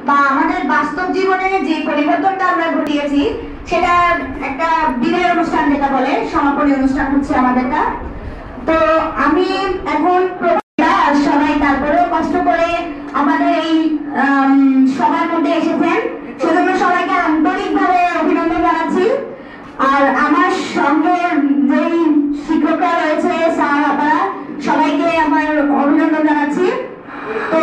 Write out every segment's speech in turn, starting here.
বা আমাদের বাস্তব জীবনে যে পরিবর্তনটা আমরা ঘটিয়েছি সেটা একটা বিদায় অনুষ্ঠান, যেটা বলে সমাপনী অনুষ্ঠান হচ্ছে আমাদেরটা। তো আমি এখন সবাই তারপরেও কষ্ট করে আমাদের এই সবার মধ্যে এসেছেন, সেজন্য সবাইকে আন্তরিকভাবে অভিনন্দন জানাচ্ছি। আর আমার সঙ্গে যেই শিক্ষকরা রয়েছে, স্যার আপনারা সবাইকে আমার অভিনন্দন জানাচ্ছি। তো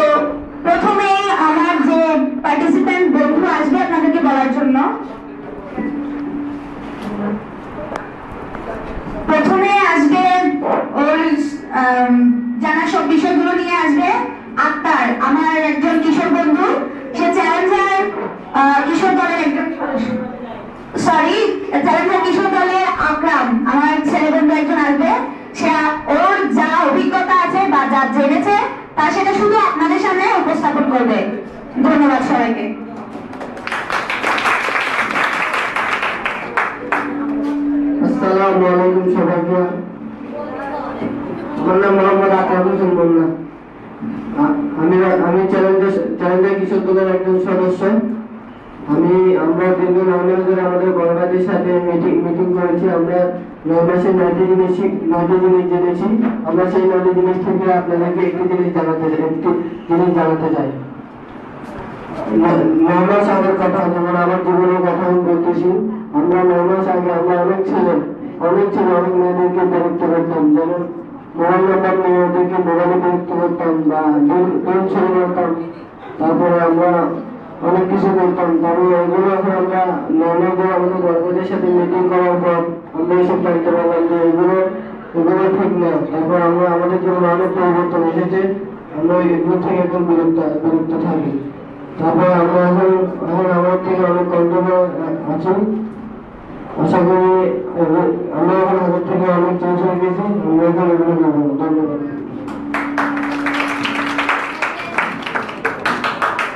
প্রথমে আমার যে পার্টিসিপেন্ট বন্ধু আসবে আপনাদেরকে বলার জন্য, প্রথমে আসবে ওর জানা সব বিষয়গুলো নিয়ে আসবে আক্তার, আমার একজন কিশোর বন্ধু। সে চ্যালেঞ্জার কিশোর দলের একজন চ্যালেঞ্জার কিশোর দলের আকরাম, আমার ছেলে বন্ধু একজন আসবে। সে ওর যা অভিজ্ঞতা আছে বা যা জেনেছে তা সেটা শুধু আপনাদের সামনে উপস্থাপন করবে। ধন্যবাদ সবাইকে। আসসালামু আলাইকুম সবাইকে। আমার নাম মোহাম্মদ আকরাম হোসেন মোল্লা। আমি চ্যালেঞ্জার কিশোর দলের একজন সদস্য। আমরা দীর্ঘ 9 মাস ধরে আমাদের বড়বাদের সাথে মিটিং করেছি। আমরা 9 মাসে 9টি জিনিস জেনেছি। আমরা সেই 9টি জিনিস থেকে আপনাদেরকে একটি জিনিস জানাতে চাই। 9 মাস আগের কথা, যেমন আমার জীবনের কথা আমি বলতেছি। আমরা 9 মাস আগে অনেক ছেলে অনেক মেয়েদেরকে বিরক্ত করতাম, যেমন মোবাইল নাম্বার নিয়ে ওদেরকে মোবাইলে বিরক্ত করতাম বা দিন ছেড়ে করতাম। তারপরে আমরা অনেক কিছু করতাম। তারপরে এগুলো এখন আমরা 9 মাস ধরে আমাদের বড়দের সাথে মিটিং করার পর আমরা এসব জানতে পারলাম যে এগুলো ঠিক না। তারপর আমরা আমাদের জীবনে অনেক পরিবর্তন এসেছে। আমরা এগুলো থেকে এখন বিরক্ত থাকি। তারপরে আমরা এখন আমার থেকে অনেক কন্ট্রোলে আছি। আশা করি আমরা এখন আগের থেকে অনেক চেঞ্জ হয়ে গেছি। আমরা এখন এগুলো করবো। ধন্যবাদ।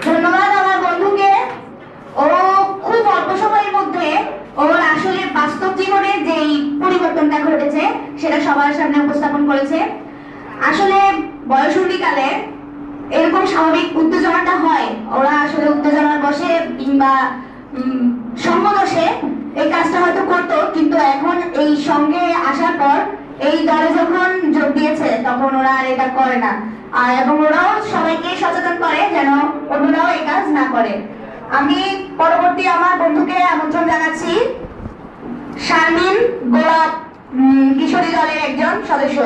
ধন্যবাদ আমার বন্ধুকে। ও খুব অল্প সময়ের মধ্যে ওর আসলে বাস্তব জীবনে যেই পরিবর্তনটা ঘটেছে সেটা সবার সামনে উপস্থাপন করেছে। আসলে বয়সন্ধিকালে এরকম স্বাভাবিক উত্তেজনাটা হয়, ওরা আসলে উত্তেজনার বসে কিংবা সঙ্গদোষে এই কাজটা হয়তো করতো, কিন্তু এখন এই সঙ্গে আসার পর এই দলে যখন যোগ দিয়েছে তখন ওরা আর এটা করে না। আর এবং ওরাও সবাইকে সচেতন করে যেন অন্যরাও এই কাজ না করে। আমি পরবর্তী আমার বন্ধুকে আমন্ত্রণ জানাচ্ছি, শারমিন, গোলাপ কিশোরী দলের একজন সদস্য।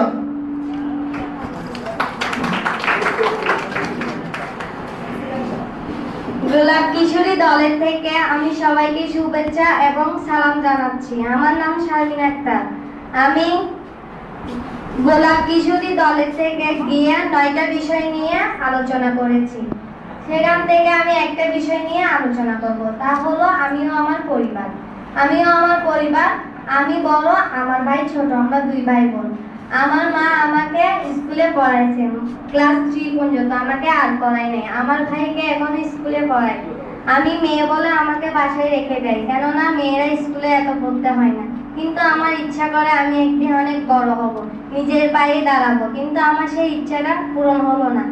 গোলাপ কিশোরী দলের থেকে আমি সবাইকে শুভেচ্ছা এবং সালাম জানাচ্ছি। আমার নাম শারমিন আক্তার। আমি গোলাপ কিশোরী দলের থেকে গিয়ে 9টা বিষয় নিয়ে আলোচনা করেছি। সেখান থেকে আমি একটা বিষয় নিয়ে আলোচনা করব, তা হলো আমিও আমার পরিবার। আমি বড়, আমার ভাই ছোট, আমরা 2 ভাই বোন। আমার মা আমাকে স্কুলে পড়াইছেন ক্লাস 3 পর্যন্ত, আমাকে আর পড়ায় নাই। আমার ভাইকে এখন স্কুলে পড়ায়। আমি মেয়ে বলে আমাকে বাসায় রেখে দেয়, কেননা মেয়েরা স্কুলে এত পড়তে হয় না। কিন্তু আমার ইচ্ছা করে আমি একদিন অনেক বড় হব, নিজের পায়ে দাঁড়াবো, কিন্তু আমার সেই ইচ্ছাটা পূরণ হলো না।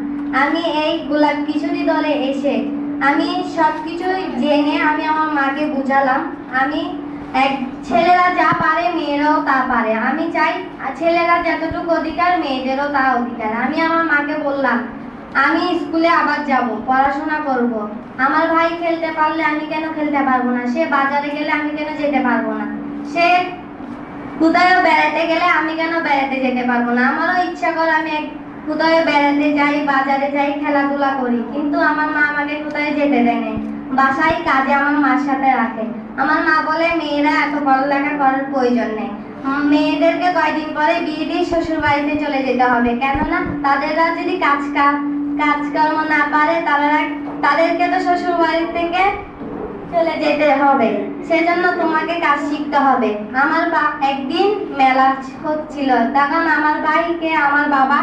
আমি এই গোলাপ কিশোরী দলে এসে আমি সবকিছু জেনে আমি আমার মাকে বুঝালাম, ছেলেরা যা পারে মেয়েরাও তা পারে। আমি চাই ছেলেরা যতটুকু অধিকার মেয়েদেরও তা অধিকার। আমি আমার মাকে বললাম আমি স্কুলে আবার যাব, পড়াশোনা করব। আমার ভাই খেলতে পারলে আমি কেন খেলতে পারবো না? সে বাজারে গেলে আমি কেন যেতে পারবো না? সে কোথাও বেড়াতে গেলে আমি কেন বেড়াতে যেতে পারবো না? আমারও ইচ্ছা করে আমি কোথাও বেড়াতে যাই, বাজারে যাই, খেলাধুলা করি, কিন্তু আমার মা আমাকে কোথাও যেতে দেয় না। বাসায় কাজে আমার মার সাথে রাখে। আমার মা বলে মেয়েরা এত পড়ালেখা করার প্রয়োজন নেই, মেয়েদেরকে কয়দিন পরে বিয়ে দিয়ে শ্বশুর বাড়িতে চলে যেতে হবে, কেননা তাদেররা যদি কাজকর্ম না পারে তাদেরকে তো শ্বশুর বাড়ি থেকে চলে যেতে হবে, সেজন্য তোমাকে কাজ শিখতে হবে। আমার একদিন মেলা হচ্ছিল, তখন আমার ভাইকে আমার বাবা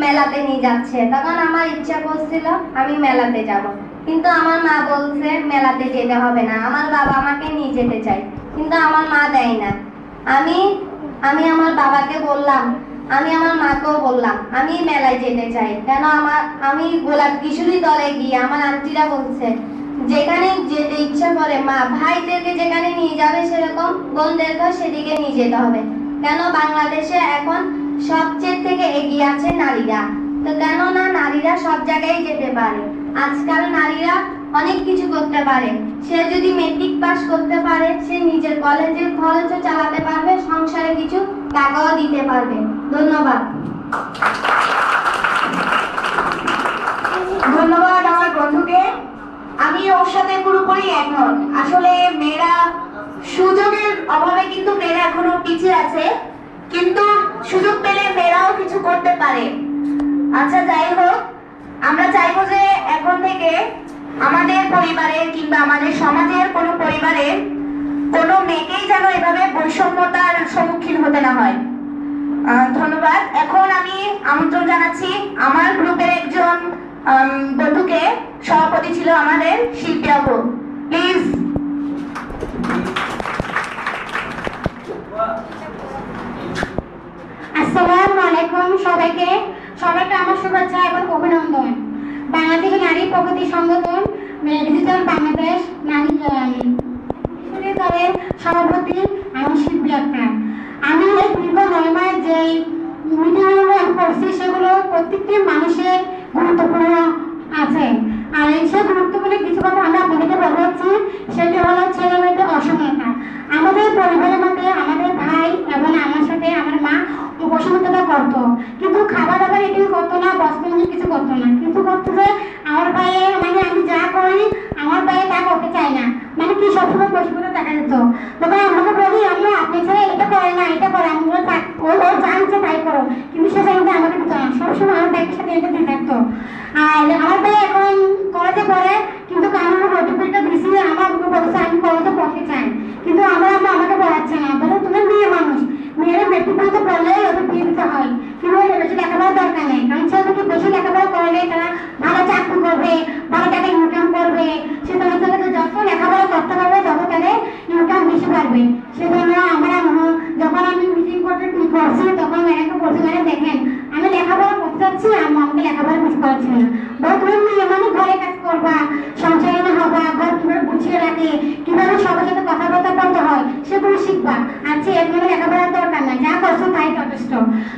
মেলাতে নিয়ে যাচ্ছে। তখন আমার ইচ্ছা করছিল আমি মেলাতে যাব, কিন্তু আমার মা বলছে মেলাতে যেতে হবে না, আমার বাবা আমাকে নিয়ে যেতে চায়, কিন্তু আমার মা দেয় না। আমি আমার বাবাকে বললাম, আমি আমার মাকেও বললাম আমি মেলায় যেতে চাই, কেন আমি গোলাপ কিশোরী দলে গিয়ে আমার আন্টিরা বলছে যেখানে যেতে ইচ্ছা করে, মা ভাইদেরকে যেখানে নিয়ে যাবে সেরকম বোনদেরকেও সেদিকে নিয়ে যেতে হবে। কেন বাংলাদেশে এখন সবচেয়ে থেকে এগিয়ে আছে নারীরা, তো কেন না নারীরা সব জায়গায় যেতে পারে। আজকাল নারীরা অনেক কিছু করতে পারে। সে যদি মেট্রিক পাস করতে পারে, সে নিজের কলেজের খরচও চালাতে পারবে, সংসারে কিছু টাকাও দিতে পারবে। ধন্যবাদ। ধন্যবাদ আমার বন্ধুকে। আমি ওর সাথে পুরোপুরি একমত। আসলে মেয়েরা সুযোগের অভাবে কিন্তু মেয়েরা এখনো পিছিয়ে আছে, কিন্তু সুযোগ পেলে মেয়েরাও কিছু করতে পারে। আচ্ছা, যাই হোক, আমরা চাইবো যে এখন থেকে আমাদের পরিবারের কিংবা আমাদের সমাজের কোনো পরিবারের কোনো মেয়েকেই যেন এভাবে বৈষম্যতার সম্মুখীন হতে না হয়। ধন্যবাদ। এখন আমি আমন্ত্রণ জানাচ্ছি আমার গ্রুপের একজন বন্ধুকে। সভাপতি ছিল আমাদের শিল্পী আপু। প্লিজ। আসসালামু আলাইকুম সবাইকে আমার শুভেচ্ছা এবং অভিনন্দন। বাংলাদেশ নারী প্রগতি সংগঠন ডিজিটাল বাংলাদেশ নারী দলের সভাপতি আমি শিল্পী আক্তার। আমি এই দীর্ঘ 9 মাস যে মিটিংগুলো করছি সেগুলো প্রত্যেকটি মানুষের গুরুত্বপূর্ণ আছে। আর এই সব গুরুত্বপূর্ণ কিছু কথা আমরা আপনাদেরকে বলছি, সেটি হলো ছেলে মেয়েদের অসমতা। আমাদের পরিবারের মধ্যে আমাদের ভাই এবং আমার সাথে আমার মা অসমতা করতো, কিন্তু খাবার দাবার এটিও করতো না, বস্ত্র কিছু করতো না। কিন্তু করতো যে আমার ভাইয়ে মানে আমি যা করি আমার ভাইয়ে তা করতে চাই না, মানে কি সবসময় বসে বসে দেখা যেত। তখন আমাকে বলি আমি আপনি ছেলে এটা করে না এটা করে, আমি ও জানছে তাই করো, কিন্তু সে জানতে আমাকে দিত না, সবসময় আমার ভাইয়ের সাথে এটা দিয়ে থাকতো। আর আমার ভাই এখন কলেজে পড়ে, কিন্তু আমার নোটিফিকেশনটা দিছি আমার বলছে আমি কলেজে পড়তে চাই, কিন্তু আমার আম্মা আমাকে পড়াচ্ছে না, বলে তুমি মেয়ে মানুষ, মেয়েরা মেট্রিক পর্যন্ত পড়লেই ওদের বিয়ে দিতে হয়, কিন্তু বেশি লেখাপড়ার দরকার নেই। কারণ ছেলেকে বেশি লেখাপড়া করলে তারা ভালো চাকরি করবে, ভালো টাকা ইনকাম করবে, সে তাদের ছেলেকে যত লেখাপড়া করতে পারবে তত তাদের ইনকাম বেশি পারবে। সেজন্য আমরা যখন আমি মিটিং করতে করছি তখন ম্যাডামকে বলছি, ম্যাডাম দেখেন আমি লেখাপড়া করতে চাচ্ছি, আম্মা আমাকে লেখাপড়া কিছু করাচ্ছে না। বর্তমান মেয়ে মানে ঘরে কাজ করবা, সংসারে হবা, ঘর কিভাবে গুছিয়ে রাখে, কিভাবে সবার সাথে কথাবার্তা বলতে হয় সেগুলো শিখবা। আচ্ছা এগুলো লেখাপড়ার দরকার না, যা করছো তাই যথেষ্ট।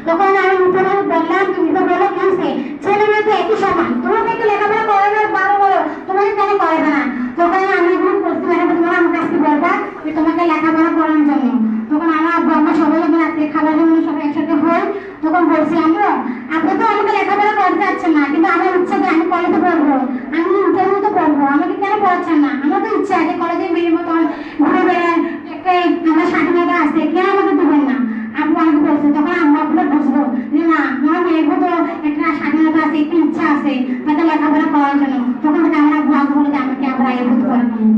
তখন আমি উপরে বললাম তুমি তো বলো কি হয়েছে, ছেলে মেয়ে তো একই সমান, তোমাকে একটু লেখাপড়া করে না বারো বলো, তোমাকে কেন করে না। তখন আমি এগুলো করছি, ম্যাডাম তোমার আমার কাছে বলবা যে তোমাকে লেখাপড়া করার জন্য। তখন আমার আব্বু আম্মা সবাই যখন রাত্রে খাবার জন্য সবাই একসাথে হয়, তখন বলছি আমরা আপনি তো আমাকে লেখাপড়া করতে চাচ্ছেন না, কিন্তু আমার ইচ্ছা যে আমি কলেজে পড়বো, আমি ইন্টারভিউ তো পড়বো, আমাকে কেন পড়াচ্ছেন না। আমার তো ইচ্ছা যে কলেজে মেয়ের মতন ঘুরে বেড়ায়, একটা আমার স্বাধীনতা আছে, কেন আমাকে দেবেন না। আপু আমাকে বলছে, তখন আম্মা আপনার বুঝবো যে না আমার মেয়ের তো একটা স্বাধীনতা আছে, একটা ইচ্ছা আছে তাদের লেখাপড়া করার জন্য। তখন থেকে আমার আব্বু আমাকে বলে যে আমাকে আবার আগে ভর্তি করে দিন।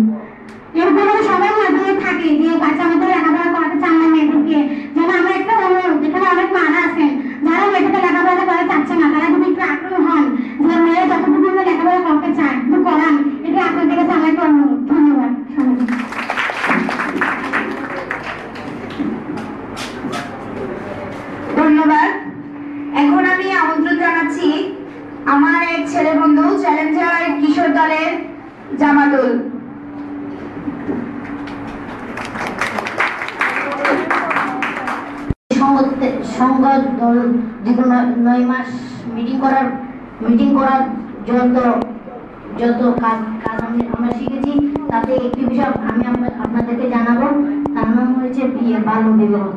এরপরে সবাই মাধ্যমে থাকে যে বাচ্চা আমাদের লেখাপড়া করাতে চান না মেয়েদেরকে, যেন আমরা একটা অনুরোধ, যেখানে অনেক মারা আছেন যারা মেয়েদেরকে লেখাপড়া করা চাচ্ছে না, তারা যদি একটু আগ্রহ হন যে মেয়েরা যতটুকু লেখাপড়া করতে চান একটু করান, এটা আপনাদের কাছে আমার একটা অনুরোধ। ধন্যবাদ। ধন্যবাদ। এখন আমি আমন্ত্রণ জানাচ্ছি আমার এক ছেলে বন্ধু চ্যালেঞ্জার কিশোর দলের জামাতুল। সংঘ দল দীর্ঘ 9 মাস মিটিং করার যত কাজ আমরা শিখেছি, তাতে একটি বিষয় আমি আপনাদেরকে জানাবো, তার নাম হয়েছে বাল্য বিবাহ।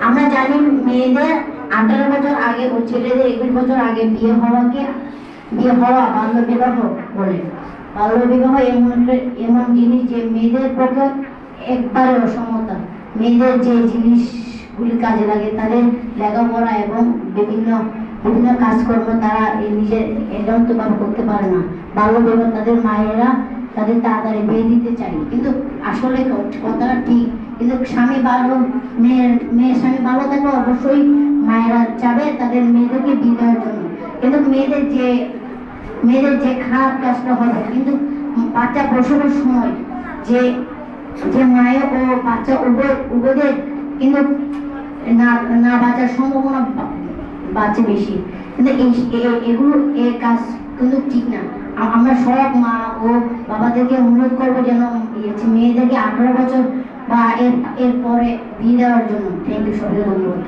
আমরা জানি মেয়েদের 18 বছর আগে ও ছেলেদের 21 বছর আগে বিয়ে হওয়া বাল্য বিবাহ বলে। বাল্য বিবাহ এমন জিনিস যে মেয়েদের পক্ষে একবারে অসমতা। মেয়েদের যে জিনিসগুলি কাজে লাগে তাদের লেখাপড়া এবং বিভিন্ন কাজকর্ম তারা নিজের একান্তভাবে করতে পারে না। বাল্য বিবাহ তাদের মায়েরা তাদের তাড়াতাড়ি বিয়ে দিতে চায়, কিন্তু আসলে কথাটা ঠিক, কিন্তু স্বামী ভালো মেয়ের স্বামী ভালো থাকলে অবশ্যই মায়েরা চাবে তাদের মেয়েদেরকে বিয়ে দেওয়ার জন্য। কিন্তু মেয়েদের যে খারাপ কাজটা হবে, কিন্তু বাচ্চা প্রসবের সময় যে মায়ের ও বাচ্চা উভয়দের কিন্তু না বাঁচার সম্ভাবনা বাঁচে বেশি। কিন্তু এগুলো এর কাজ কিন্তু ঠিক না। আমরা সব মা ও বাবাদেরকে অনুরোধ করবো যেন মেয়েদেরকে 18 বছর বা এর পরে বিয়ে দেওয়ার জন্য। থ্যাংক ইউ, সবাইকে ধন্যবাদ।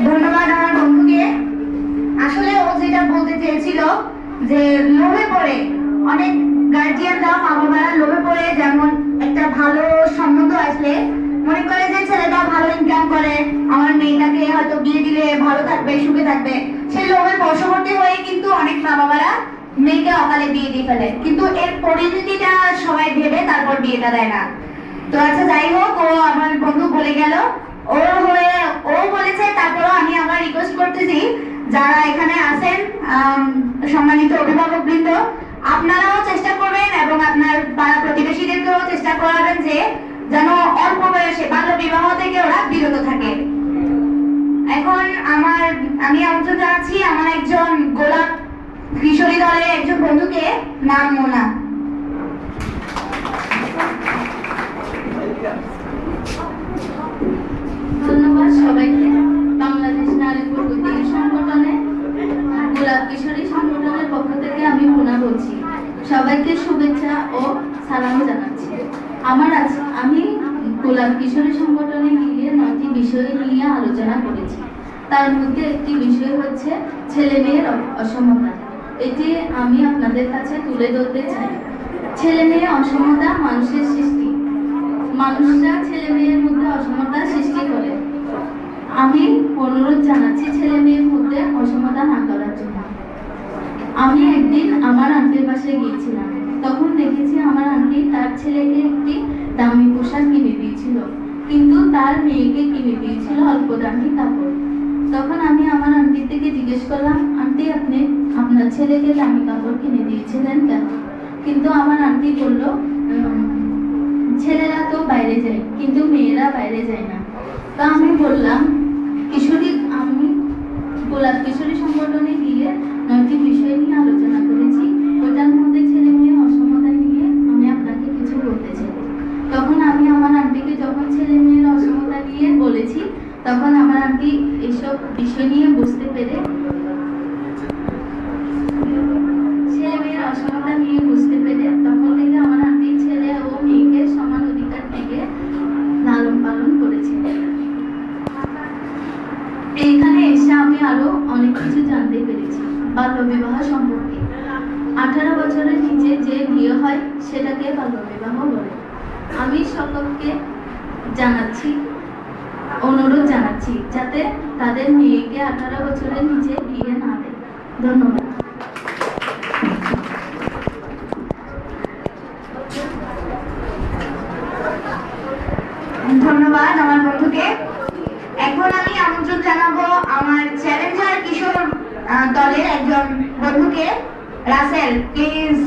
ধন্যবাদ আমার বন্ধুকে। আসলে ও যেটা বলতে চেয়েছিল যে লোভে পড়ে অনেক গার্জিয়ানরা, মা বাবারা লোভে পড়ে যেমন একটা ভালো সম্বন্ধ আসলে মনে করে যে ছেলেটা ভালো ইনকাম করে, আমার মেয়েটাকে হয়তো বিয়ে দিলে ভালো থাকবে, সুখে থাকবে, সেই লোভের বশবর্তী হয়ে কিন্তু অনেক মা বাবারা মেয়েকে অকালে বিয়ে দিয়ে ফেলে, কিন্তু এর পরিণতিটা সবাই ভেবে তারপর বিয়েটা দেয় না। তো আচ্ছা, যাই হোক, ও আমার বন্ধু বলে গেল, ও বলেছে। তারপরেও আমি আমার রিকোয়েস্ট করতেছি যারা এখানে আছেন সম্মানিত অভিভাবক বৃন্দ, আপনারাও চেষ্টা করবেন এবং আপনার পাড়া প্রতিবেশীদেরকেও চেষ্টা করাবেন যে যেন অল্প বয়সে বাল্য বিবাহ থেকে ওরা বিরত থাকে। এখন আমি আমন্ত্রণ জানাচ্ছি আমার একজন গোলাপ কিশোরী দলের একজন বন্ধুকে, নাম মোনা। ধন্যবাদ সবাইকে। বাংলাদেশ নারী প্রগতি সংগঠনে গোলাপ কিশোরী সংগঠনের পক্ষ থেকে আমি মোনা বলছি। সবাইকে শুভেচ্ছা ও সালাম জানাচ্ছি। আমি গোলাপ কিশোরী সংগঠনে গিয়ে 9টি বিষয় নিয়ে আলোচনা করেছি। তার মধ্যে একটি বিষয় হচ্ছে ছেলে মেয়ের অসমতা। এটি আমি আপনাদের কাছে তুলে ধরতে চাই। ছেলে মেয়ে অসমতা মানুষের সৃষ্টি। মানুষরা ছেলে মেয়ের মধ্যে অসমতা সৃষ্টি করে। আমি অনুরোধ জানাচ্ছি ছেলে মেয়ের মধ্যে অসমতা না করার জন্য। আমি একদিন আমার আন্টির বাসায় গিয়েছিলাম। তখন দেখেছি আমার আন্টি তার ছেলেকে একটি দামি পোশাক কিনে দিয়েছিল, কিন্তু তার মেয়েকে কিনে দিয়েছিল অল্প দামি কাপড়। তখন আমি আমার আন্টির থেকে জিজ্ঞেস করলাম, আন্টি আপনি আপনার ছেলেকে দামি কাপড় কিনে দিয়েছিলেন কেন? কিন্তু আমার আন্টি বলল, ছেলেরা তো বাইরে যায় কিন্তু মেয়েরা বাইরে যায় না। তো আমি বললাম, আমি গোলাপ কিশোরী সংগঠনে গিয়ে 9টি বিষয় নিয়ে আলোচনা করেছি। ওটার মধ্যে ছেলে মেয়ে অসমতা নিয়ে আমি আপনাকে কিছু বলতে চাই। তখন আমি আমার আন্টিকে যখন ছেলে মেয়ের অসমতা নিয়ে বলেছি, তখন আমার আন্টি এসব বিষয় নিয়ে বুঝতে পেরে তখন থেকে আমার আন্টি ছেলে ও মেয়েকে সমান অধিকার থেকে লালন পালন করেছে। এইখানে এসে আমি আরো অনেক কিছু জানতে পেরেছি বাল্য বিবাহ সম্পর্কে। 18 বছরের নিচে যে বিয়ে হয় সেটাকে বাল্য বিবাহ বলে। আমি সকলকে অনুরোধ জানাচ্ছি যাতে তাদের মেয়েকে 18 বছরের নিচে বিয়ে না দেয়। ধন্যবাদ। ধন্যবাদ আমার বন্ধুকে। এখন আমি আমন্ত্রণ জানাবো আমার চ্যালেঞ্জার কিশোর দলের একজন বন্ধুকে, রাসেল। প্লিজ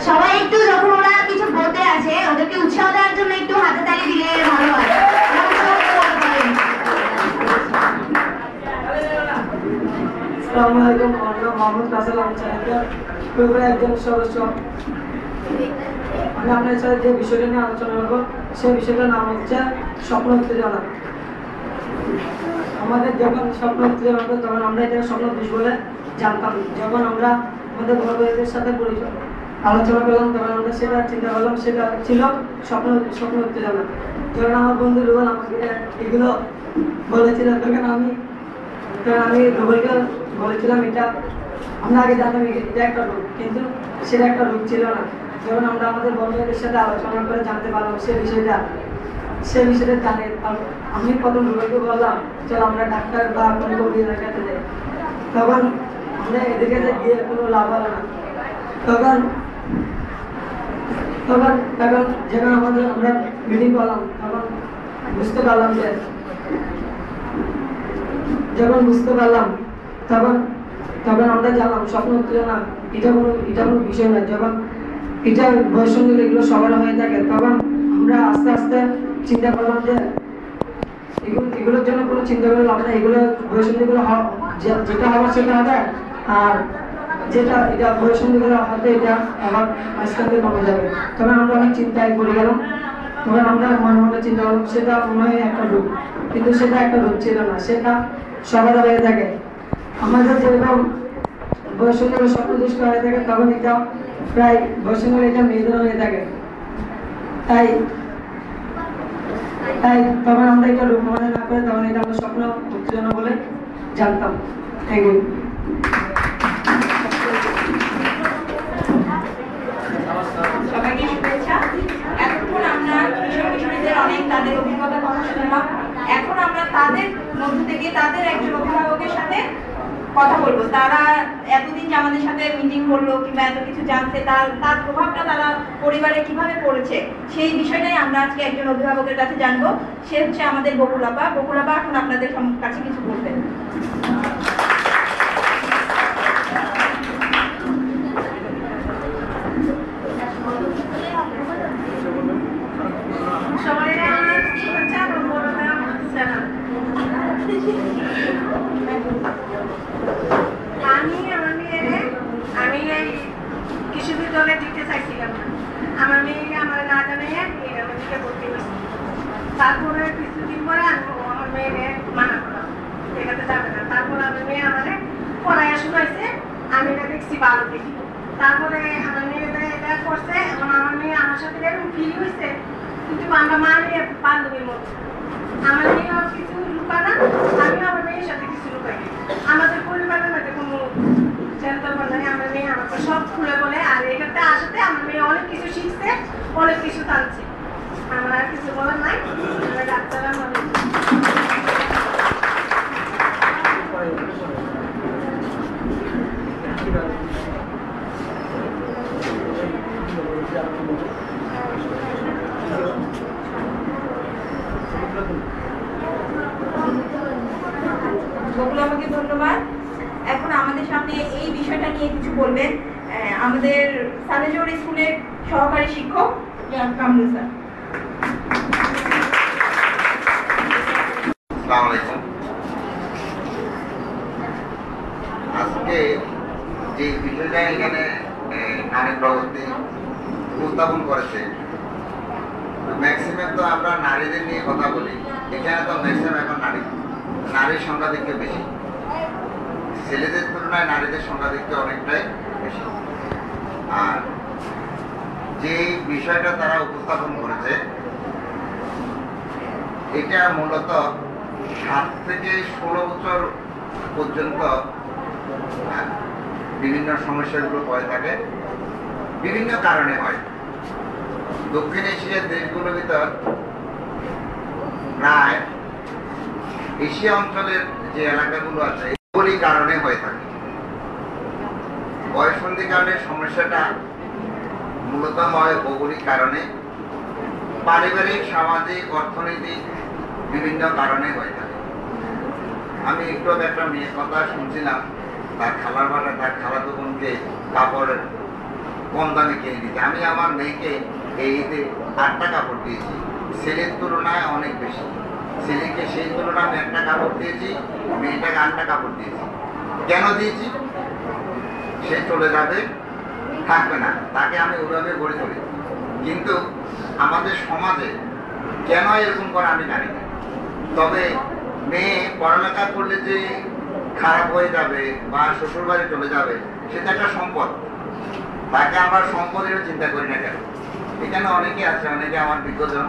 সবাই একটু, যখন ওরা কিছু বলতে আছে ওদেরকে উৎসাহ দেওয়ার জন্য একটু হাতে তালি দিলে ভালো হয়। আসসালামু আলাইকুম। আমার নাম মোহাম্মদ রাসেল। আমি পরিবারের একজন সদস্য। আমি আপনার সাথে যে বিষয়টা নিয়ে আলোচনা করবো সেই বিষয়টার নাম হচ্ছে স্বপ্ন উত্তেজনা। আমাদের যখন স্বপ্ন উত্তেজনা হতো তখন আমরা এটাকে স্বপ্ন দোষ বলে জানতাম। যখন আমরা আমাদের বড় ভাইদের সাথে আলোচনা করলাম তখন আমরা সেটা চিন্তা করলাম সেটা ছিল স্বপ্ন উত্তেজনা। যখন আমার বন্ধু রুবেল আমাকে এগুলো বলেছিল তখন আমি রুবেলকে বলেছিলাম এটা আমরা আগে জানতাম এটা একটা রোগ, কিন্তু সেটা একটা রোগ ছিল না। যখন আমরা আমাদের বন্ধুদের সাথে আলোচনা করে জানতে পারলাম সে বিষয়টা জানি। আমি প্রথম রুবেলকে বললাম চল আমরা ডাক্তার বা কোনো কবিরাজের কাছে যাই। তখন আমরা এদিকে গিয়ে কোনো লাভ হলো না। তখন যখন আমরা মিটিং করলাম তখন বুঝতে পারলাম তখন আমরা জানলাম স্বপ্ন উত্তেজনা এটা কোনো বিষয় নয়। যখন এটা বয়সসন্ধি এগুলো সবার হয়ে থাকে তখন আমরা আস্তে আস্তে চিন্তা করলাম যে এগুলোর জন্য কোনো চিন্তা করে লাভ না। এগুলো বয়সসন্ধিগুলো যেটা হওয়ার সেটা হবে, আর এটা বয়সসন্ধিগুলো হতে এটা আবার মাঝখান থেকে কমে যাবে। তখন আমরা অনেক চিন্তায় পড়ে গেলাম। তখন আমরা মনে মনে চিন্তা করলাম সেটা মনে হয় একটা রূপ, কিন্তু সেটা একটা রূপ ছিল না, সেটা সবার হয়ে থাকে। আমাদের যেরকম বয়সের স্বপ্ন দুষ্ট হয়ে থাকে, তখন এটা প্রায় বয়সের এটা মেয়েদের হয়ে থাকে। তাই তখন আমরা এটা রূপ মনে না করে তখন এটা আমরা স্বপ্ন উত্তেজনা বলে জানতাম। Thank you. সবাইকে শুভেচ্ছা। এতক্ষণ আমরা কিশোর কিশোরীদের অনেক তাদের অভিজ্ঞতার কথা শুনলাম। এখন আমরা তাদের মধ্য থেকে তাদের একজন অভিভাবকের সাথে কথা বলবো। তারা এতদিন যে আমাদের সাথে মিটিং করলো কিংবা এত কিছু জানছে, তার প্রভাবটা তারা পরিবারে কিভাবে পড়েছে সেই বিষয়টাই আমরা আজকে একজন অভিভাবকের কাছে জানবো। সে হচ্ছে আমাদের বকুল আপা। বকুল আপা এখন আপনাদের কাছে কিছু বলবেন। আমি এই কৃষি বিদ্যালয়ে দিতে চাইছিলাম না। আমার মেয়েকে আমার না জানাই দিকে ভর্তি করছি। তারপরে কিছুদিন পরে আমার মেয়েকে মানা করলাম এটাতে যাবে না। তারপরে আমার মেয়ে আমাদের পড়াইয়া শুনাইছে, আমি এটা দেখছি ভালো দেখি। তারপরে আমার মেয়ে এটা করছে, এখন আমার মেয়ে আমার সাথে এরকম ফিল হয়েছে, কিন্তু আমরা মা মেয়ে বান্ধবীর মতো। আমার মেয়েও কিছু লুকায় না, আমিও আমার মেয়ের সাথে কিছু লুকাই না। আমাদের পরিবারের মধ্যে কোনো আমার মেয়ে আমাকে সব খুলে বলে, আর এটাতে আসাতে আমার মেয়ে অনেক কিছু শিখছে, অনেক কিছু জানছে। আমার আর কিছু বলার নাই। ডাক্তার বকুল আমাকে ধন্যবাদ। এখন আমাদের সামনে এই বিষয়টা নিয়ে কিছু বলবেন আমাদের সালেজোর স্কুলের সহকারী শিক্ষক কামরুল স্যার। আসসালামু আলাইকুম। আজকে যে বিষয়টা এখানে নারী প্রগতি উপস্থাপন করেছে, ম্যাক্সিমাম তো আমরা নারীদের নিয়ে কথা বলি, এখানে তো ম্যাক্সিমাম এখন নারীর সংখ্যা দেখতে বেশি, ছেলেদের তুলনায় নারীদের সংখ্যা দেখতে অনেকটাই বেশি। আর যে বিষয়টা তারা উপস্থাপন করেছে এটা মূলত 7 থেকে 16 বছর পর্যন্ত বিভিন্ন সমস্যাগুলো হয়ে থাকে, বিভিন্ন কারণে হয়। দক্ষিণ এশিয়ার দেশগুলোর ভিতর প্রায় এশিয়া অঞ্চলের যে এলাকাগুলো আছে এগুলি কারণে হয়ে থাকে। বয়ঃসন্ধিকালের সমস্যাটা মূলত হয় ভৌগোলিক কারণে, পারিবারিক, সামাজিক, অর্থনৈতিক বিভিন্ন কারণে হয়ে থাকে। আমি একটু একটা মেয়ের কথা শুনছিলাম, তার খালার বাটা তার খালাতো বোনকে কাপড় কম দামে কিনে দিতে। আমি আমার মেয়েকে এই ঈদে 8টা কাপড় দিয়েছি, ছেলের তুলনায় অনেক বেশি। ছেলেকে সেই তুলনায় আমি 1টা কাপড় দিয়েছি, মেয়েটাকে 8টা কাপড় দিয়েছি। কেন দিয়েছি? সে চলে যাবে, থাকবে না, তাকে আমি ওইভাবে গড়ে তুলি। কিন্তু আমাদের সমাজে কেন এরকম করে আমি জানি না। তবে মেয়ে পড়ালেখা করলে যে খারাপ হয়ে যাবে বা শ্বশুর বাড়ি চলে যাবে, সেটা একটা সম্পদ। তাকে আমরা সম্পদের চিন্তা করি না কেন? এখানে অনেকে আছে, অনেকে আমার বিজ্ঞজন।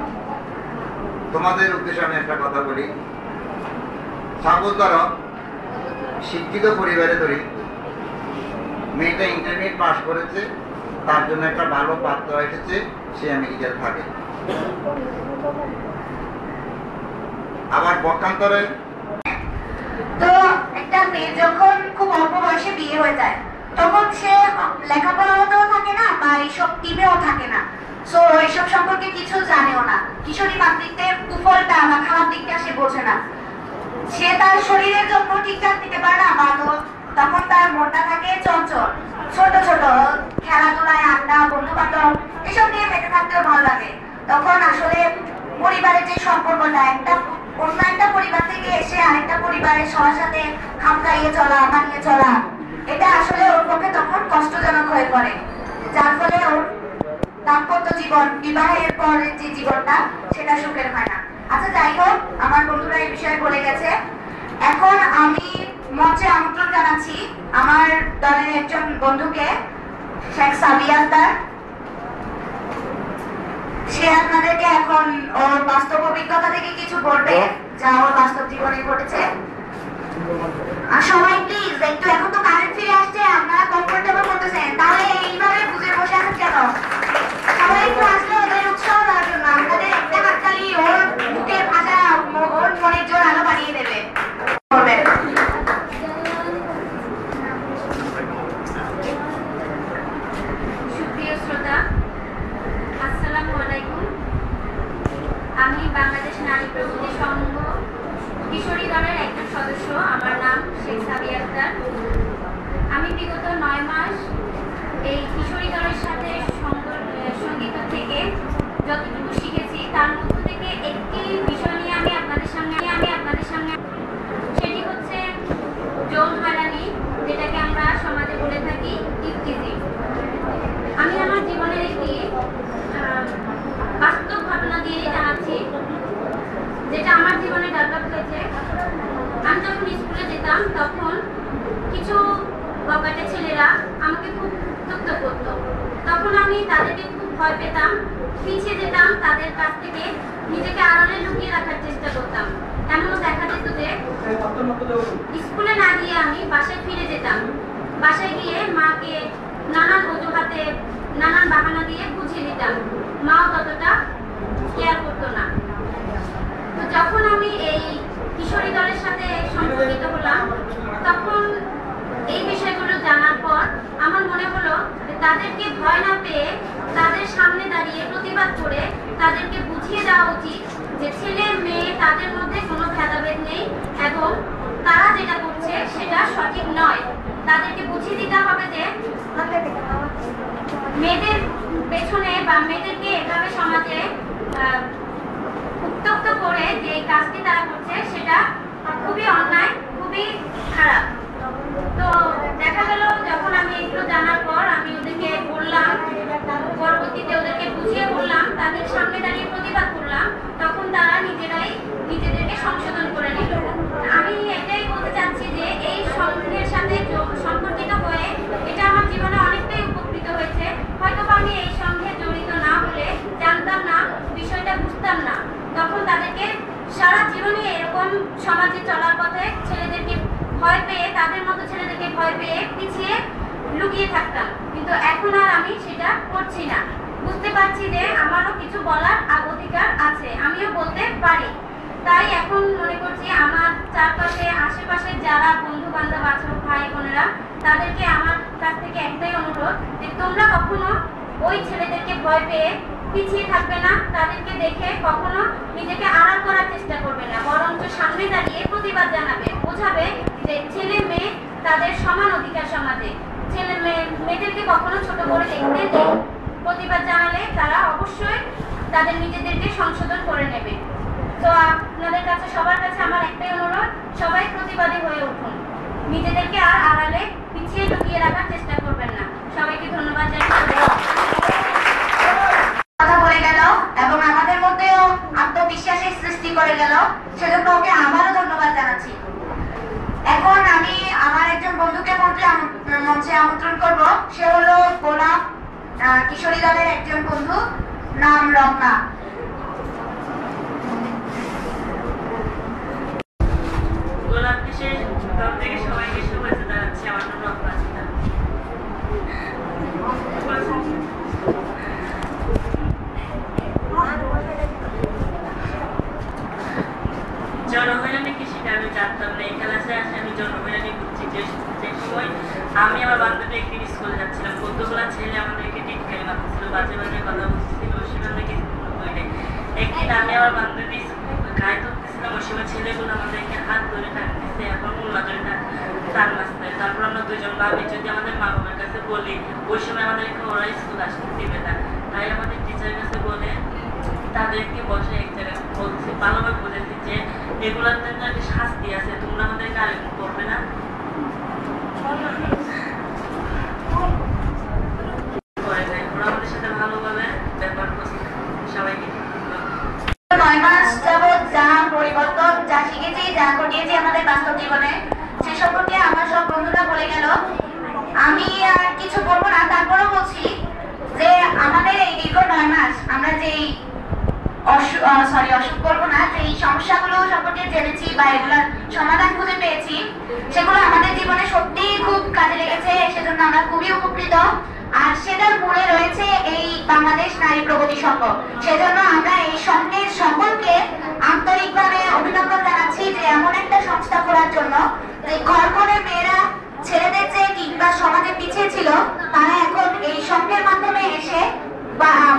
তোমাদের উদ্দেশ্যে আমি একটা কথা বলি। সাপোজ ধরো শিক্ষিত পরিবারে ধরি, মেয়েটা ইন্টারমিডিয়েট পাস করেছে, তার জন্য একটা ভালো পাত্র এসেছে, সে আমেরিকায় থাকে। আবার পক্ষান্তরে তো একটা মেয়ে যখন খুব অল্প বয়সে বিয়ে হয়ে যায়, তখন সে লেখাপড়াতেও থাকে না বা এইসব টিমেও থাকে না, সো এইসব সম্পর্কে কিছু জানেও না। কিশোরী মাতৃত্বের কুফলটা বা খারাপ দিকটা সে বোঝে না। সে তার শরীরের জন্য ঠিকঠাক নিতে পারে না, বা তখন তার মনটা থাকে চঞ্চল, ছোট ছোট খেলাধুলায়, আড্ডা, বন্ধু বান্ধব এসব নিয়ে মেতে থাকতেও ভালো লাগে। তখন আসলে পরিবারের যে সম্পর্কটা, অন্য একটা পরিবার থেকে এসে আরেকটা পরিবারের সবার সাথে খাপ খাইয়ে চলা, মানিয়ে চলা, এটা আসলে ওর পক্ষে তখন কষ্টজনক হয়ে পড়ে, যার ফলে ওর দাম্পত্য জীবন, বিবাহের পরের যে জীবনটা সেটা সুখের হয় না। আচ্ছা, যাই হোক, আমার বন্ধুরা এই বিষয়ে বলে গেছে। এখন আমি মঞ্চে আমন্ত্রণ জানাচ্ছি আমার দলের একজন বন্ধুকে, শেখ সাবিয়া আক্তার। সে আপনাদেরকে এখন ওর বাস্তব অভিজ্ঞতা থেকে কিছু বলবে, যা ওর বাস্তব জীবনে ঘটেছে। আর সবাই প্লিজ একটু, এখন তো কারেন্ট ফিরে আসছে, আপনারা কমফোর্টেবল করতেছেন, তাহলে এইভাবে বুঝে বসে আছেন কেন? সবাই একটু আসলে ওদের উৎসাহ দেওয়ার জন্য। আপনাদের একটা হাততালি ওর বুকের ভাষা, ওর মনের জোর আলো বাড়িয়ে দেবে। সুপ্রিয় শ্রোতা, আসসালামু আলাইকুম। আমি বাংলাদেশ নারী প্রগতি সংঘ কিশোরী দলের একজন সদস্য। আমার নাম শেখ সাবিয়া আক্তার। আমি বিগত 9 মাস এই কিশোরী দলের সাথে সঙ্গীত থেকে যতটুকু শিখেছি তার মধ্য থেকে একটি বিষয় নিয়ে আমি আপনাদের সামনে সেটি হচ্ছে যৌন হয়রানি, যেটাকে আমরা সমাজে বলে থাকি ইফটিজিং। আমি আমার জীবনের একটি বাস্তব ঘটনা দিয়ে জানাচ্ছি, যেটা আমার জীবনে ডেভেলপ হয়েছে। আমি যখন স্কুলে যেতাম তখন কিছু বকাটে ছেলেরা আমাকে খুব উত্ত্যক্ত করত। তখন আমি তাদেরকে খুব ভয় পেতাম, পিছিয়ে যেতাম, তাদের কাছ থেকে নিজেকে আড়ালে লুকিয়ে রাখার চেষ্টা করতাম। এমনও দেখা যেত যে স্কুলে না গিয়ে আমি বাসায় ফিরে যেতাম। বাসায় গিয়ে মাকে নানান অজুহাতে, নানান বাহানা দিয়ে বুঝিয়ে দিতাম। মাও ততটা কেয়ার করতো না। তো যখন আমি এই কিশোরী দলের সাথে সম্পর্কিত হলাম, তখন এই বিষয়গুলো জানার পর আমার মনে হলো যে তাদেরকে ভয় না পেয়ে তাদের সামনে দাঁড়িয়ে প্রতিবাদ করে তাদেরকে বুঝিয়ে দেওয়া উচিত যে ছেলে মেয়ে তাদের মধ্যে কোনো ভেদাভেদ নেই এবং তারা যেটা করছে সেটা সঠিক নয়। তাদেরকে বুঝিয়ে দিতে হবে যে মেয়েদের পেছনে বা মেয়েদেরকে এভাবে সমাজে উত্ত্যক্ত করে যে কাজটি তারা করছে সেটা খুবই অন্যায়, খুবই খারাপ। তো দেখা গেল যখন আমি এগুলো জানার পর আমি ওদেরকে বললাম, পরবর্তীতে ওদেরকে বুঝিয়ে বললাম, তাদের সামনে দাঁড়িয়ে প্রতিবাদ করলাম, তখন তারা নিজেরাই নিজেদেরকে সংশোধন করে নিল। আমি এটাই বলতে চাচ্ছি যে এই সংঘের সাথে সম্পর্কিত হয়ে এটা আমার জীবনে অনেকটাই উপকৃত হয়েছে। হয়তো আমি এই সঙ্গে জড়িত না হলে জানতাম না, বিষয়টা বুঝতাম না। তখন তাদেরকে সারা জীবনে এরকম সমাজে চলার পথে ছেলেদেরকে ভয় পেয়ে, তাদের মতো ছেলেদেরকে ভয় পেয়ে পিছিয়ে লুকিয়ে থাকতাম। কিন্তু এখন আর আমি সেটা করছি না। বুঝতে পারছি যে আমারও কিছু বলার অধিকার আছে, আমিও বলতে পারি। তাই এখন মনে করছি আমার চারপাশে আশেপাশে যারা বন্ধু বান্ধব আছে, ভাই বোনেরা, তাদেরকে আমার কাছ থেকে একটাই অনুরোধ যে তোমরা কখনো ওই ছেলেদেরকে ভয় পেয়ে পিছিয়ে থাকবে না, তাদেরকে দেখে কখনো নিজেকে আড়াল করার চেষ্টা করবে না, বরঞ্চ সামনে দাঁড়িয়ে প্রতিবাদ জানাবে, বোঝাবে যে ছেলে মেয়ে তাদের সমান অধিকার সমাজে। ছেলে মেয়েদেরকে কখনো ছোট করে দেখতে নেই। প্রতিবাদ জানালে তারা অবশ্যই তাদের নিজেদেরকে সংশোধন করে নেবে। তো আপনাদের কাছে, সবার কাছে আমার একটাই অনুরোধ, সবাই প্রতিবাদী হয়ে উঠুন, নিজেদেরকে আর আড়ালে পিছিয়ে লুকিয়ে রাখার চেষ্টা করবেন না। সবাইকে ধন্যবাদ জানাই। কথা বলে গেল এবং আমাদের মধ্যেও আত্মবিশ্বাসের সৃষ্টি করে গেল, সেজন্য ওকে আবারও ধন্যবাদ জানাচ্ছি। এখন আমি আমার একজন বন্ধুকে মঞ্চে আমন্ত্রণ করব। সে হলো গোলাপ কিশোরী দলের একজন বন্ধু, নাম রত্না। গোলাপ কিশোরী দল থেকে সবাইকে শুভেচ্ছা জানাচ্ছি। আমার নাম রত্না। জনহয়রানি কি সেটা আমি জানতাম না। এই ক্লাসে আসে আমি জনহয়রানি করছি। যে সময় আমি আমার বান্ধবী একদিন স্কুলে যাচ্ছিলাম, কতগুলো ছেলে আমাদেরকে টিটকারি মারতেছিল, বাজে বাজে কথা বলতেছিল। ওই সময় আমরা কিছু বলি। একদিন আমি আমার বান্ধবী গায়ে ধরতেছিলাম, ওই সময় ছেলেগুলো আমাদেরকে হাত ধরে টানতেছে, এখন মোল্লা ধরে টান মারতে। তারপর আমরা দুজন ভাবি যদি আমাদের মা বাবার কাছে বলি, ওই সময় আমাদেরকে ওরা স্কুল আসতে দিবে না। তাই আমাদের টিচারের কাছে বলে তাদেরকে বসে এক জায়গায় বলছি, ভালোভাবে বলেছি যে এগুলোর জন্য একটা শাস্তি আছে, তোমরা আমাদেরকে আরেকটু করবে না। করে নাই, ওরা আমাদের সাথে ভালোভাবে দেখেছি আমাদের বাস্তব জীবনে, সে সম্পর্কে আমার সব বন্ধুরা বলে গেল। আমি আর কিছু বলবো না, তারপরেও বলছি যে আমাদের এই দীর্ঘ 9 মাস আমরা যে অসুখ করবো না, যে এই সমস্যাগুলো সম্পর্কে জেনেছি বা এগুলোর সমাধান খুঁজে পেয়েছি, সেগুলো আমাদের জীবনে সত্যিই খুব কাজে লেগেছে। সেজন্য আমরা খুবই উপকৃত। আর সেটার মূলে রয়েছে এই বাংলাদেশ নারী প্রগতি সংঘ। সেজন্য আমরা এই সংঘের সকলকে আন্তরিকভাবে অভিনন্দন জানাচ্ছি যে এমন একটা সংস্থা করার জন্য, যে ঘরকনে মেয়েরা ছেলেদের চেয়ে কিংবা সমাজে পিছিয়ে ছিল, তারা এখন এই সংঘের মাধ্যমে এসে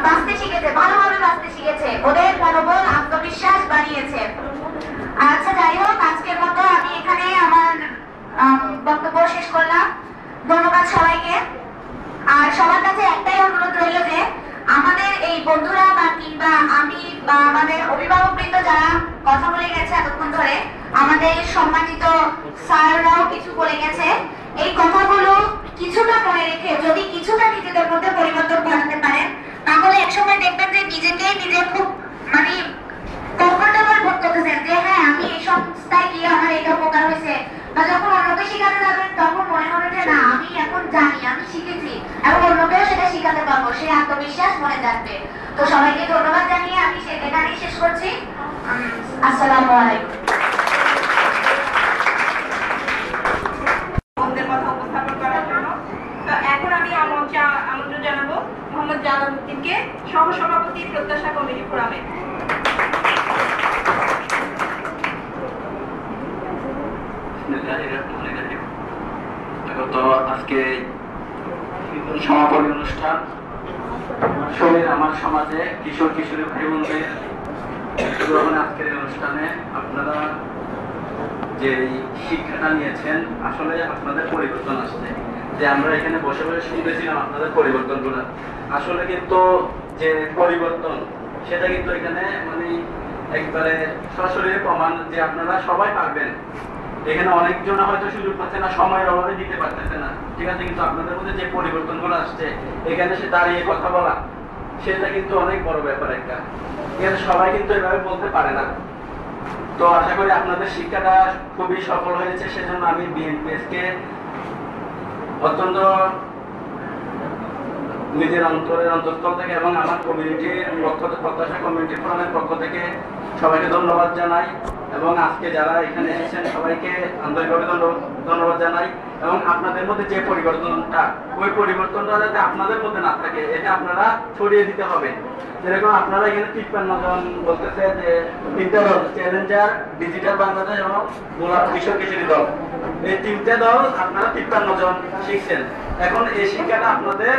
বাঁচতে শিখেছে, ভালোভাবে বাঁচতে শিখেছে, ওদের মনোবল আত্মবিশ্বাস বাড়িয়েছে। আচ্ছা, যাই হোক, আজকের মতো আমি এখানে আমার বক্তব্য শেষ করলাম। ধন্যবাদ সবাইকে। আর সবার কাছে একটাই অনুরোধ রইল যে আমাদের এই বন্ধুরা বা কিংবা আমি বা আমাদের অভিভাবকবৃন্দ যারা কথা বলে গেছে এতক্ষণ ধরে, আমাদের সম্মানিত স্যাররাও কিছু বলে গেছে, এই কথাগুলো কিছুটা মনে রেখে যদি কিছুটা নিজেদের মধ্যে পরিবর্তন ঘটাতে পারেন, তাহলে একসময় দেখবেন যে নিজে খুব কমফোর্টেবল বোধ করতেছেন যে হ্যাঁ, আমি এই সংস্থায় গিয়ে আমার এটা উপকার হয়েছে। বা যখন অন্যকে শিখাতে যাবেন তখন মনে হবে যে না, আমি এখন জানি, আমি শিখেছি এবং অন্যকেও সেটা শিখাতে পারবো, সেই আত্মবিশ্বাস মনে থাকবে। তো সবাইকে ধন্যবাদ জানিয়ে আমি এখানেই শেষ করছি। আসসালামু আলাইকুম। কথা উপস্থাপন করার জন্য তো এখন আমি আমন্ত্রণ জানাবো মোহাম্মদ জালালউদ্দিনকে, সহসভাপতি প্রত্যাশা কমিটি ফোরামে। আজকে সমাপনী অনুষ্ঠান শরীর আমার সমাজে কিশোর কিশোরী ভাই বোনদের আজকের অনুষ্ঠানে আপনারা যে শিক্ষাটা নিয়েছেন, আসলে আপনাদের পরিবর্তন আসছে। যে আমরা এখানে বসে বসে শুনতেছিলাম আপনাদের পরিবর্তনগুলো, আসলে কিন্তু যে পরিবর্তন সেটা কিন্তু এখানে একবারে সরাসরি প্রমাণ যে আপনারা সবাই পারবেন। এখানে অনেকজন হয়তো সুযোগ পাচ্ছে না, সময়ের অভাবে দিতে পারতেছে না, ঠিক আছে, কিন্তু আপনাদের মধ্যে যে পরিবর্তনগুলো আসছে, এখানে সে দাঁড়িয়ে কথা বলা, সেটা কিন্তু অনেক বড় ব্যাপার একটা। এখানে সবাই কিন্তু এভাবে বলতে পারে না। তো আশা করি আপনাদের শিক্ষাটা খুবই সফল হয়েছে। সেজন্য আমি বিএনপিএসকে অত্যন্ত নিজের অন্তঃস্থল থেকে এবং আমার কমিউনিটির পক্ষ থেকে, প্রত্যাশা কমিউনিটি ফোরামের পক্ষ থেকে সবাইকে ধন্যবাদ জানাই। এবং আজকে যারা এখানে এসেছেন সবাইকে আন্তরিকভাবে ধন্যবাদ জানাই। এবং আপনাদের মধ্যে যে পরিবর্তনটা, ওই পরিবর্তনটা যাতে আপনাদের মধ্যে না থাকে, এটা আপনারা ছড়িয়ে দিতে হবে। যেরকম আপনারা এখানে 53 জন বলতেছে যে 3টা দল, চ্যালেঞ্জার, ডিজিটাল বাংলাদেশ এবং গোলাপ কিশোর কিশোরী দল, এই 3টে দল আপনারা 53 জন শিখছেন। এখন এই শিক্ষাটা আপনাদের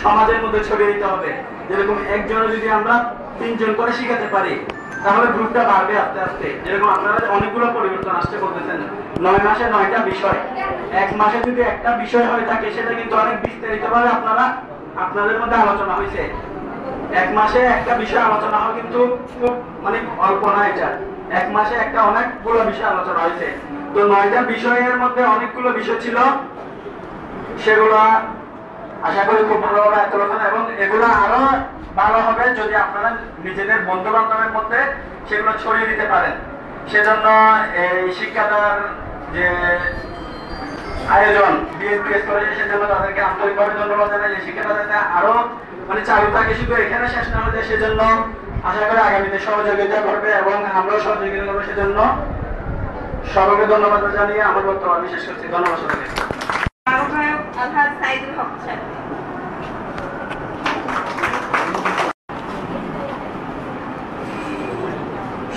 সমাজের মধ্যে ছড়িয়ে দিতে হবে। যেরকম একজনে যদি আমরা 3 জন করে শিখাতে পারি, তাহলে গ্রুপটা বাড়বে আস্তে আস্তে। যেরকম আপনারা অনেকগুলো পরিবর্তন আসছে বলতেছেন, 9 মাসে 9টা বিষয়, 1 মাসে যদি একটা বিষয় হয়ে থাকে, সেটা কিন্তু অনেক বিস্তারিতভাবে আপনাদের মধ্যে আলোচনা হয়েছে। 1 মাসে একটা বিষয় আলোচনা হয় কিন্তু খুব অল্প না, এটা 1 মাসে একটা অনেকগুলো বিষয় আলোচনা হয়েছে। তো 9টা বিষয়ের মধ্যে অনেকগুলো বিষয় ছিল, সেগুলো আশা করি খুব ভালোভাবে আলোচনা, এবং এগুলো আরো ভালো হবে যদি আপনারা নিজেদের বন্ধু বান্ধবের মধ্যে সেগুলো ছড়িয়ে দিতে পারেন। সেজন্য এই শিক্ষাটার যে আয়োজন বিএনপিএস করেছে, সেজন্য তাদেরকে আন্তরিকভাবে ধন্যবাদ জানাই। এই শিক্ষাটা যাতে আরো চালু থাকে, শুধু এখানে শেষ না হয়ে, সেজন্য আশা করি আগামীতে সহযোগিতা করবে এবং আমরাও সহযোগিতা করবো। সেজন্য সবাইকে ধন্যবাদ জানিয়ে আমার বক্তব্য আমি শেষ করছি। ধন্যবাদ সবাইকে। আহ্বায়ক আলহাজ সাইদুল হক স্যার।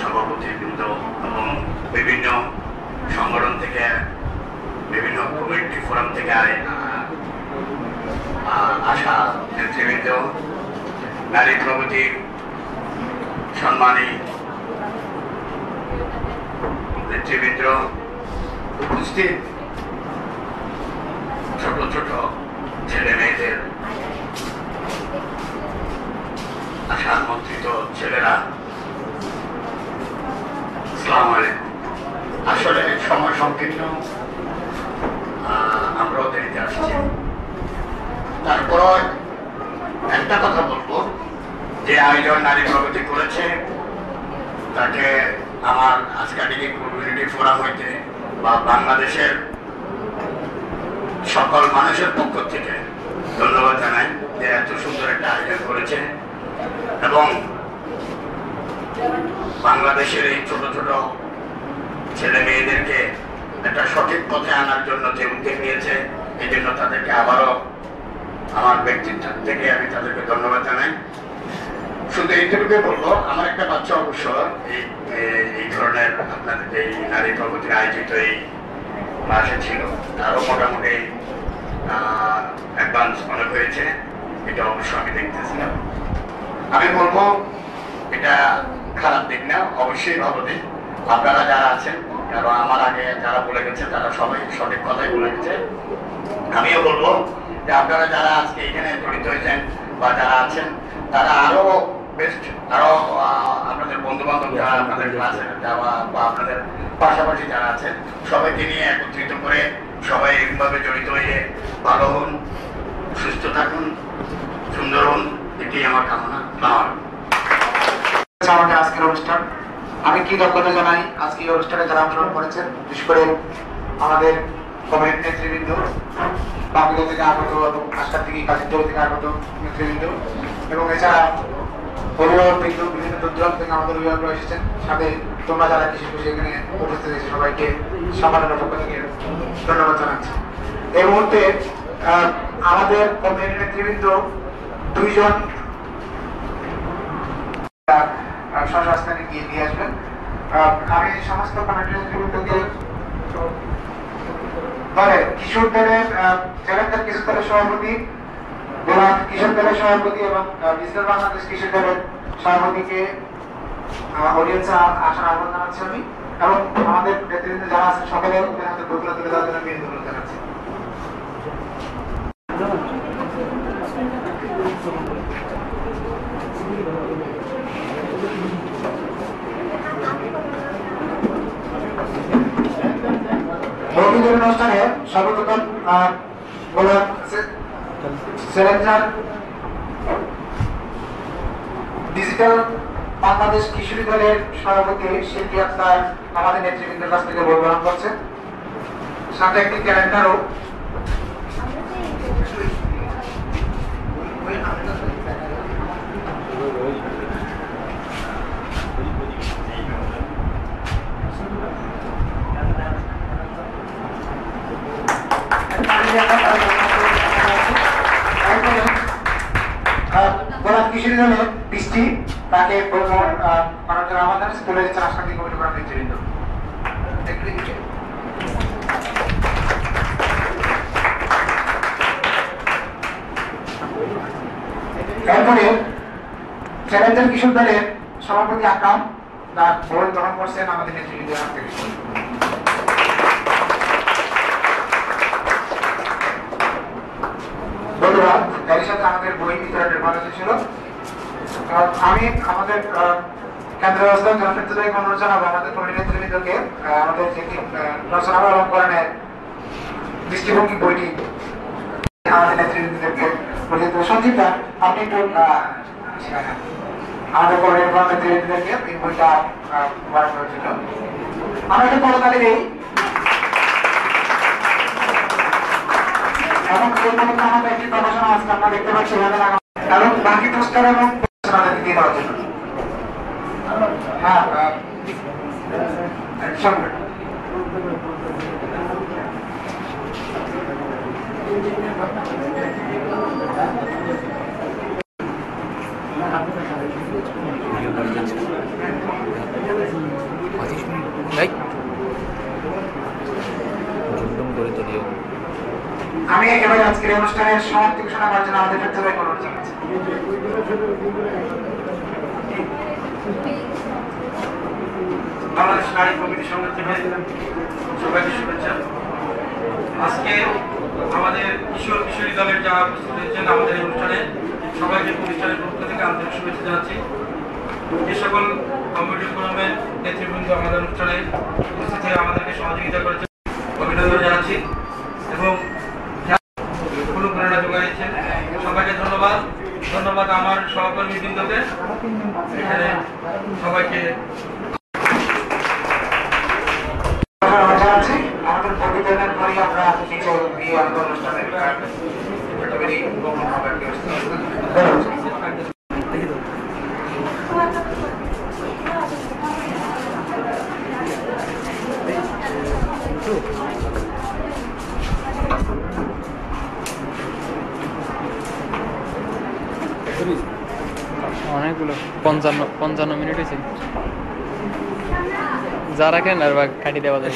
সভাপতিবৃন্দ এবং বিভিন্ন সংগঠন থেকে, বিভিন্ন কমিউনিটি ফোরাম থেকে আসা নেতৃবৃন্দ, নারী প্রগতি সম্মানী নেতৃবৃন্দ, উপস্থিত ছোট ছোট ছেলে মেয়েদের, আশার মন্ত্রিত ছেলেরা, আসসালামু আলাইকুম। আসলে সময় সংকীর্ণ, আমরাও দেরিতে আসছি। তারপর একটা কথা বলবো, যে আয়োজন নারী প্রগতি করেছে তাকে আমার আজকাটিক কমিউনিটি ফোরাম হইতে বা বাংলাদেশের সকল মানুষের পক্ষ থেকে ধন্যবাদ জানাই যে এত সুন্দর একটা আয়োজন করেছে এবং বাংলাদেশের এই ছোট ছোট ছেলে মেয়েদেরকে একটা সঠিক পথে আনার জন্য যে উদ্যোগ নিয়েছে এই জন্য তাদেরকে আবারও আমার ব্যক্তিত্ব থেকে আমি তাদেরকে ধন্যবাদ জানাই। শুধু এইটুকুকে বলবো, আমার একটা বাচ্চা অবশ্য এই ধরনের আপনাদের এই নারী প্রগতির আয়োজিত এই ক্লাসে ছিল, তারও মোটামুটি অ্যাডভান্স মনে হয়েছে, এটা অবশ্য আমি দেখতেছিলাম। আমি বলবো এটা খারাপ দিক না, অবশ্যই ভালো দিক। আপনারা যারা আছেন, কারণ আমার আগে যারা বলে গেছে তারা সবাই সঠিক কথাই বলে গেছে। আমিও বলবো যে আপনারা যারা আজকে এখানে জড়িত হয়েছেন বা যারা আছেন তারা আরো বেস্ট, আরো আপনাদের বন্ধু বান্ধব যারা আপনাদের ক্লাসে যাওয়া বা আপনাদের পাশাপাশি যারা আছেন সবাইকে নিয়ে একত্রিত করে সবাই এইভাবে জড়িত হয়ে ভালো হন, সুস্থ থাকুন, সুন্দর হন, এটি আমার কামনা। আমাদের আজকের অনুষ্ঠান, আমি কি দক্ষতা জানাই আজকে এই অনুষ্ঠানে যারা অংশগ্রহণ করেছেন, বিশেষ করে আমাদের কমিউনিটি নেতৃবৃন্দ, বাংলা থেকে আগত এবং আজকাল থেকে কাশিমপুর থেকে আগত নেতৃবৃন্দ এবং এছাড়া অভিভাবকবৃন্দ, বিভিন্ন দূর থেকে আমাদের অভিভাবকরা এসেছেন, সাথে তোমরা যারা কৃষি এখানে উপস্থিত হয়েছে সবাইকে সম্মানের পক্ষ থেকে ধন্যবাদ জানাচ্ছি। এই মুহূর্তে আমাদের কমিউনিটি নেতৃবৃন্দ দুইজন স্বশাস্ত্রে গিয়ে দিয়ে আসবেন। আমি সমস্ত কমিউনিটি নেতৃবৃন্দকে কিশোর দলের জেলার কিশোর দলের সভাপতি, কিশোর দলের সভাপতি এবং ডিজিটাল বাংলাদেশ কিশোর দলের সভাপতিকে অডিয়েন্সে আসার আহ্বান জানাচ্ছি আমি, এবং আমাদের নেতৃবৃন্দ যারা আছেন সকলে বইগুলো তুলে দেওয়ার জন্য অনুরোধ জানাচ্ছি। অনুষ্ঠানে সর্বপ্রথম চ্যালেঞ্জার ডিজিটাল বাংলাদেশ কিশোরী দলের সভাপতি শিল্পী আক্তার আমাদের নেতৃবৃন্দের কাছ থেকে বই গ্রহণ করছেন, সাথে একটি ক্যালেন্ডারও। কিশোরী দলের বৃষ্টি তাকে আমাদের তুলে দিচ্ছেন আজকাল কমিটি করার নেতৃবৃন্দ। এরপরে চ্যালেঞ্জার কিশোর দলের সভাপতি আকরাম তার বই গ্রহণ করছেন আমাদের নেতৃবৃন্দের হাত থেকে। ধন্যবাদ। এর সাথে আমাদের বই বিতরণের কথা ছিল। আমি আমাদের কেন্দ্র ব্যবস্থা জনপ্রতিনিধিকে অনুরোধ জানাবো আমাদের কমিটি নেতৃবৃন্দকে আমাদের যে রচনা অলঙ্করণের দৃষ্টিভঙ্গি বইটি আমাদের নেতৃবৃন্দকে সঞ্চিতা আপনি একটু আমাদের কমিটি নেতৃবৃন্দকে এই বইটা প্রদান করার জন্য আমরা একটা করতালি দিই এবং এই মুহূর্তে আমাদের একটি প্রকাশনা আজকে আমরা দেখতে পাচ্ছি এবং বাকি পুরস্কার এবং দিয়ে দেওয়ার জন্য। হ্যাঁ সঙ্গে আমি একেবারে আজকের অনুষ্ঠানের সমাপ্তি ঘোষণা করার জন্য আমাদের ক্ষেত্রে অনুরোধ জানাচ্ছি। বাংলাদেশ নারী কমিটি সংগঠনের সবাইকে শুভেচ্ছা। আজকে আমাদের কিশোর কিশোরী দলের যারা উপস্থিত হয়েছেন আমাদের এই অনুষ্ঠানে সবাইকে প্রতিষ্ঠানের পক্ষ থেকে আন্তরিক শুভেচ্ছা জানাচ্ছি। যে সকল কমিটি ফোরামের নেতৃবৃন্দ আমাদের অনুষ্ঠানে উপস্থিত হয়ে আমাদেরকে সহযোগিতা করেছেন অভিনন্দন জানাচ্ছি এবং অনুপ্রেরণা যোগাইছেন সবাইকে ধন্যবাদ। ধন্যবাদ আমার সহকর্মী বৃন্দকে, এখানে সবাইকে আমাদের প্রতিবেদনের পরে আমরা নিচে দিয়ে আমাদের অনুষ্ঠানের তৈরি গোপন হবে অনেকগুলো 55 মিনিট হয়েছে যারা কেন আর কাটি দেওয়া যায়।